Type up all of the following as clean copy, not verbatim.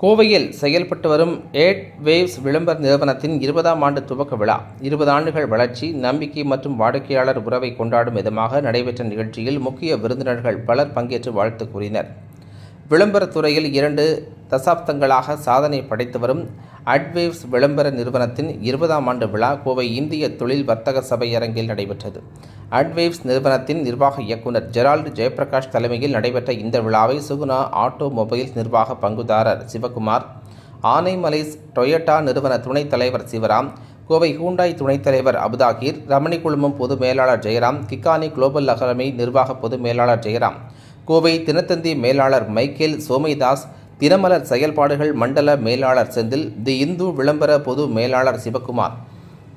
கோவையில் செயல்பட்டு வரும் வேவ்ஸ் விளம்பர நிறுவனத்தின் 20ஆம் ஆண்டு துவக்க விழா 20 ஆண்டுகள் வளர்ச்சி, நம்பிக்கை மற்றும் வாடிக்கையாளர் உறவை கொண்டாடும் விதமாக நடைபெற்ற நிகழ்ச்சியில் முக்கிய விருந்தினர்கள் பலர் பங்கேற்று வாழ்த்து கூறினர். விளம்பரத் துறையில் 2 தசாப்தங்களாக சாதனை படைத்து வரும் வேவ்ஸ் விளம்பர நிறுவனத்தின் 20ஆம் ஆண்டு விழா கோவை இந்திய தொழில் வர்த்தக சபை அரங்கில் நடைபெற்றது. வேவ்ஸ் நிறுவனத்தின் நிர்வாக இயக்குநர் ஜெரால்டு ஜெயபிரகாஷ் தலைமையில் நடைபெற்ற இந்த விழாவை சுகுணா ஆட்டோமொபைல்ஸ் நிர்வாக பங்குதாரர் சிவகுமார், ஆனைமலைஸ் டொயோட்டா நிறுவன துணைத் தலைவர் சிவராம், கோவை ஹூண்டாய் துணைத் தலைவர் அபுதாகிர், ரமணி குழுமம் பொது மேலாளர் ஜெயராம், கிக்கானி குளோபல் அகாடமி நிர்வாக பொது மேலாளர் ஜெயராம், கோவை தினத்தந்தி மேலாளர் மைக்கேல் சோமைதாஸ், தினமலர் செயல்பாடுகள் மண்டல மேலாளர் செந்தில், தி இந்து விளம்பர பொது மேலாளர் சிவகுமார்,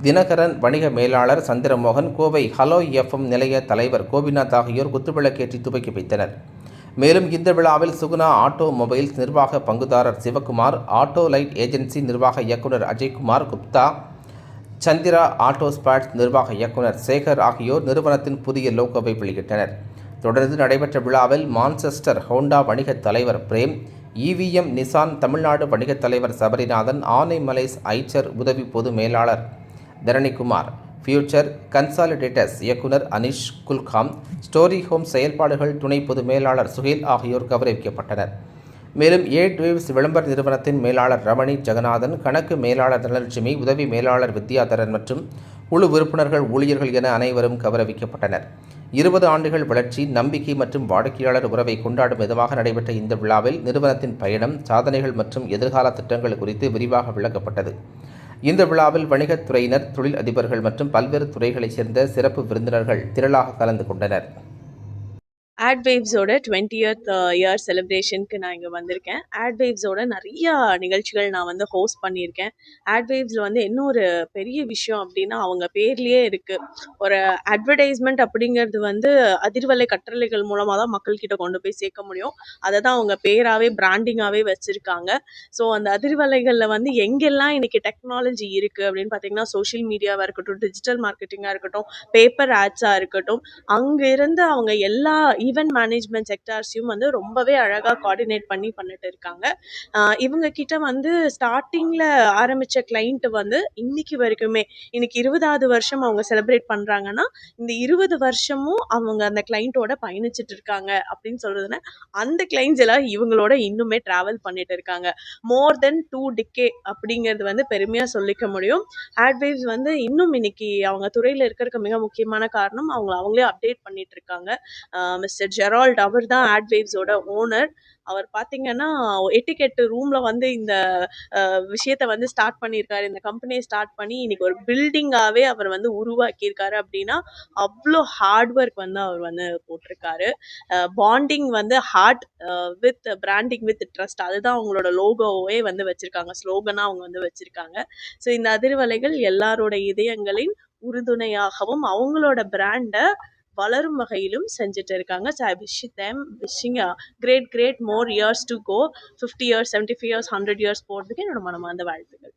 தினகரன் வணிக மேலாளர் சந்திரமோகன், கோவை ஹலோ எஃப்எம் நிலைய தலைவர் கோபிநாத் ஆகியோர் குத்துவிளக்கேற்றி துவக்கி வைத்தனர். மேலும் இந்த விழாவில் சுகுணா ஆட்டோமொபைல்ஸ் நிர்வாக பங்குதாரர் சிவகுமார், ஆட்டோ லைட் ஏஜென்சி நிர்வாக இயக்குநர் அஜய்குமார் குப்தா, சந்திரா ஆட்டோ ஸ்பாட்ஸ் நிர்வாக இயக்குநர் சேகர் ஆகியோர் நிறுவனத்தின் புதிய லோகோவை வெளியிட்டனர். தொடர்ந்து நடைபெற்ற விழாவில் மான்செஸ்டர் ஹோண்டா வணிக தலைவர் பிரேம், இவிஎம் நிசான் தமிழ்நாடு வணிக தலைவர் சபரிநாதன், ஆனைமலைஸ் ஐச்சர் உதவி பொது மேலாளர் தரணிக்குமார், ஃபியூச்சர் கன்சாலிடேட்டர்ஸ் இயக்குனர் அனிஷ் குல்காம், ஸ்டோரி ஹோம் செயல்பாடுகள் துணை பொது மேலாளர் சுஹேல் ஆகியோர் கௌரவிக்கப்பட்டனர். மேலும் வேவ்ஸ் விளம்பர நிறுவனத்தின் மேலாளர் ரமணி ஜெகநாதன், கணக்கு மேலாளர் தனலட்சுமி, உதவி மேலாளர் வித்யாதரன் மற்றும் குழு உறுப்பினர்கள், ஊழியர்கள் என அனைவரும் கௌரவிக்கப்பட்டனர். 20 ஆண்டுகள் வளர்ச்சி, நம்பிக்கை மற்றும் வாடிக்கையாளர் உறவை கொண்டாடும் விதமாக நடைபெற்ற இந்த விழாவில் நிறுவனத்தின் பயணம், சாதனைகள் மற்றும் எதிர்கால திட்டங்கள் குறித்து விரிவாக விளக்கப்பட்டது. இந்த விழாவில் வணிகத் துறையினர், தொழில் அதிபர்கள் மற்றும் பல்வேறு துறைகளைச் சேர்ந்த சிறப்பு விருந்தினர்கள் திரளாக கலந்து கொண்டனர். வேவ்ஸோட 20th இயர் செலிப்ரேஷனுக்கு நான் இங்கே வந்திருக்கேன். வேவ்ஸோட நிறையா நிகழ்ச்சிகள் நான் வந்து ஹோஸ்ட் பண்ணியிருக்கேன். வேவ்ஸில் வந்து என்ன ஒரு பெரிய விஷயம் அப்படின்னா, அவங்க பேர்லேயே இருக்குது. ஒரு அட்வர்டைஸ்மெண்ட் அப்படிங்கிறது வந்து அதிர்வலை கட்டளைகள் மூலமாக தான் மக்கள்கிட்ட கொண்டு போய் சேர்க்க முடியும். அதை தான் அவங்க பேராகவே பிராண்டிங்காகவே வச்சுருக்காங்க. ஸோ அந்த அதிர்வலைகளில் வந்து எங்கெல்லாம் இன்றைக்கி டெக்னாலஜி இருக்குது அப்படின்னு பார்த்தீங்கன்னா, சோஷியல் மீடியாவாக இருக்கட்டும், டிஜிட்டல் மார்க்கெட்டிங்காக இருக்கட்டும், பேப்பர் ஆட்ஸாக இருக்கட்டும், அங்கே இருந்து அவங்க எல்லா ஈவென்ட் மேனேஜ்மெண்ட் செக்டார்ஸையும் வந்து ரொம்பவே அழகாக கோஆர்டினேட் பண்ணி பண்ணிட்டு இருக்காங்க. இவங்க கிட்ட வந்து ஸ்டார்டிங்கில் ஆரம்பித்த கிளைண்ட் வந்து இன்னைக்கு வரைக்குமே, இன்னைக்கு 20வது வருஷம் அவங்க செலிப்ரேட் பண்ணுறாங்கன்னா, இந்த 20 வருஷமும் அவங்க அந்த கிளைண்ட்டோட பயணிச்சுட்டு இருக்காங்க அப்படின்னு சொல்றதுன்னா, அந்த கிளைண்ட்ஸ் எல்லாம் இவங்களோட இன்னுமே ட்ராவல் பண்ணிட்டு இருக்காங்க. மோர் தென் 2 டிகே அப்படிங்கிறது வந்து பெருமையாக சொல்லிக்க முடியும். வேவ்ஸ் வந்து இன்னும் இன்னைக்கு அவங்க துறையில் இருக்கிறதுக்கு மிக முக்கியமான காரணம் அவங்களே அப்டேட் பண்ணிட்டு இருக்காங்க. மிஸ்டர் ஜெரால்ட் அவர் தான் வேவ்ஸோட ஓனர். அவர் பார்த்தீங்கன்னா எட்டிகெட் ரூம்ல வந்து இந்த விஷயத்த வந்து ஸ்டார்ட் பண்ணியிருக்காரு. இந்த கம்பெனியை ஸ்டார்ட் பண்ணி இன்னைக்கு ஒரு பில்டிங்காகவே அவர் வந்து உருவாக்கியிருக்காரு அப்படின்னா, அவ்வளோ ஹார்ட் ஒர்க் வந்து அவர் வந்து போட்டிருக்காரு. பாண்டிங் வந்து heart with branding with trust, அதுதான் அவங்களோட லோகோவே வந்து வச்சிருக்காங்க, ஸ்லோகனாக அவங்க வந்து வச்சிருக்காங்க. ஸோ இந்த அதிர்வலைகள் எல்லாரோட இதயங்களின் உறுதுணையாகவும் அவங்களோட பிராண்டை வளரும் வகையிலும் செஞ்சுட்டு இருக்காங்க. So I wish them wishing great more years to go. 50 years, 75 years, 100 years போகிறதுக்கு என்னோட மனமார்ந்த வாழ்த்துக்கள்.